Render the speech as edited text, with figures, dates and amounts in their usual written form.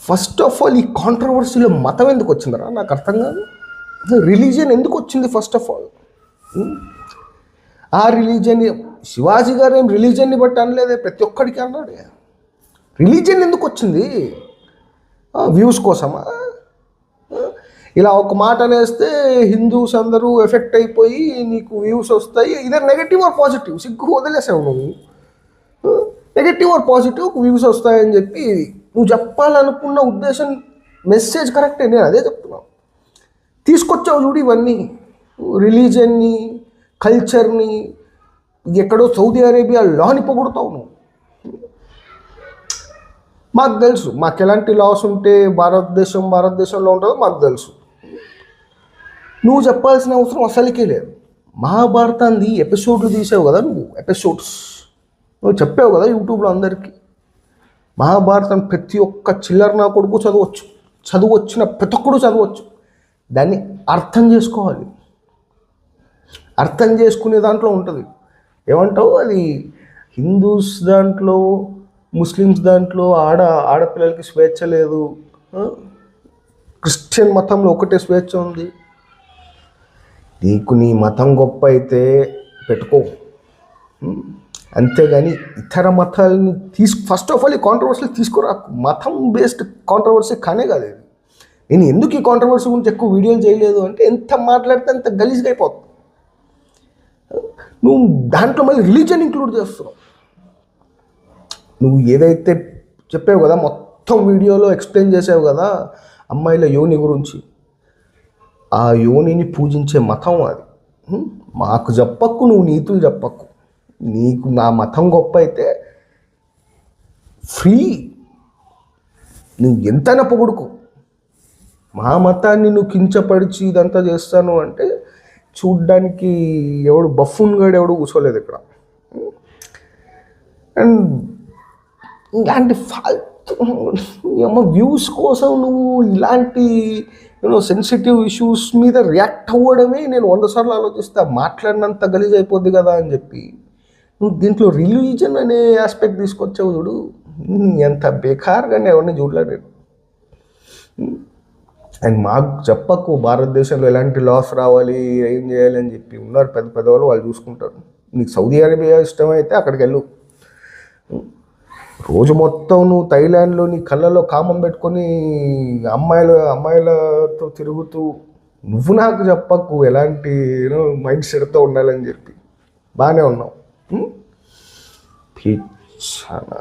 First of all ఈ కాంట్రవర్సీలో మతం ఎందుకు వచ్చిందరా నాకు అర్థం కాదు. రిలీజియన్ ఎందుకు వచ్చింది ఫస్ట్ ఆఫ్ ఆల్? ఆ రిలీజియన్ శివాజీ గారు ఏం రిలీజియన్ని బట్టి అనలేదే, ప్రతి ఒక్కడికి అన్నాడు. రిలీజియన్ ఎందుకు వచ్చింది? వ్యూస్ కోసమా? ఇలా ఒక మాట అనేస్తే హిందూస్ అందరూ ఎఫెక్ట్ అయిపోయి నీకు వ్యూస్ వస్తాయి. ఇదే నెగటివ్ ఆర్ పాజిటివ్? సిగ్గు వదిలేసావు నువ్వు. నెగటివ్ ఆర్ పాజిటివ్ వ్యూస్ వస్తాయని చెప్పి నువ్వు చెప్పాలనుకున్న ఉద్దేశం, మెసేజ్ కరెక్టే, నేను అదే చెప్తున్నాను. తీసుకొచ్చావు చూడు ఇవన్నీ, రిలీజియన్ని, కల్చర్ని, ఎక్కడో సౌదీ అరేబియా లాని పొగుడుతావు నువ్వు. మాకు తెలుసు మాకు ఎలాంటి లాస్ ఉంటే భారతదేశంలో ఉంటుందో మాకు తెలుసు. నువ్వు చెప్పాల్సిన అవసరం అసలుకే లేదు. మహాభారతాన్ని ఎపిసోడ్లు తీసావు కదా నువ్వు, ఎపిసోడ్స్ నువ్వు చెప్పావు కదా యూట్యూబ్లో అందరికీ. మహాభారతం ప్రతి ఒక్క చిల్లర నా కొడుకు చదువొచ్చిన ప్రతి ఒక్కడు చదవచ్చు. దాన్ని అర్థం చేసుకోవాలి. అర్థం చేసుకునే దాంట్లో ఉంటుంది. ఏమంటావు, అది హిందూస్ దాంట్లో, ముస్లిమ్స్ దాంట్లో ఆడపిల్లలకి స్వేచ్ఛ లేదు, క్రిస్టియన్ మతంలో ఒకటే స్వేచ్ఛ ఉంది. నీకు నీ మతం గొప్ప అయితే పెట్టుకో, అంతేగాని ఇతర మతాలని ఫస్ట్ ఆఫ్ ఆల్ ఈ కాంట్రవర్సీలు తీసుకురాకు. మతం బేస్డ్ కాంట్రవర్సీ కానే కాదు ఇది. నేను ఎందుకు ఈ కాంట్రవర్సీ గురించి ఎక్కువ వీడియోలు చేయలేదు అంటే, ఎంత మాట్లాడితే అంత గలీజ్గా అయిపోతుంది. నువ్వు దాంట్లో మళ్ళీ రిలీజియన్ ఇంక్లూడ్ చేస్తున్నావు. నువ్వు ఏదైతే చెప్పావు కదా, మొత్తం వీడియోలో ఎక్స్ప్లెయిన్ చేసావు కదా అమ్మాయిల యోని గురించి, ఆ యోనిని పూజించే మతం అది. మాకు చెప్పక్కు, నువ్వు నీతులు చెప్పక్కు. నీకు నా మతం గొప్ప అయితే ఫ్రీ, నువ్వు ఎంతైనా పొగుడుకో. మా మతాన్ని నువ్వు కించపరిచి ఇదంతా చేస్తాను అంటే చూడ్డానికి ఎవడు బఫూన్గాడు ఎవడు కూర్చోలేదు ఇక్కడ. అండ్ ఇలాంటి వ్యూస్ కోసం నువ్వు ఇలాంటి సెన్సిటివ్ ఇష్యూస్ మీద రియాక్ట్ అవ్వడమే నేను 100 సార్లు ఆలోచిస్తా. మాట్లాడినంత గలీజ్ అయిపోద్ది కదా అని చెప్పి నువ్వు దీంట్లో రిలీజన్ అనే ఆస్పెక్ట్ తీసుకొచ్చావు చూడు. ఎంత బేకార్గానే ఎవరిని చూడలేదు నేను. అండ్ మాకు చెప్పకు భారతదేశంలో ఎలాంటి లాస్ రావాలి, ఏం చేయాలి అని చెప్పి ఉన్నారు పెద్ద పెద్దవాళ్ళు, వాళ్ళు చూసుకుంటారు. నీకు సౌదీ అరేబియా ఇష్టమైతే అక్కడికి వెళ్ళు. రోజు మొత్తం నువ్వు థైలాండ్లో నీ కళ్ళలో కామం పెట్టుకొని అమ్మాయిలతో తిరుగుతూ నువ్వు నాకు చెప్పకు ఎలాంటి మైండ్ సెట్తో ఉండాలని చెప్పి. బాగానే ఉన్నావు. పిచ్చనా.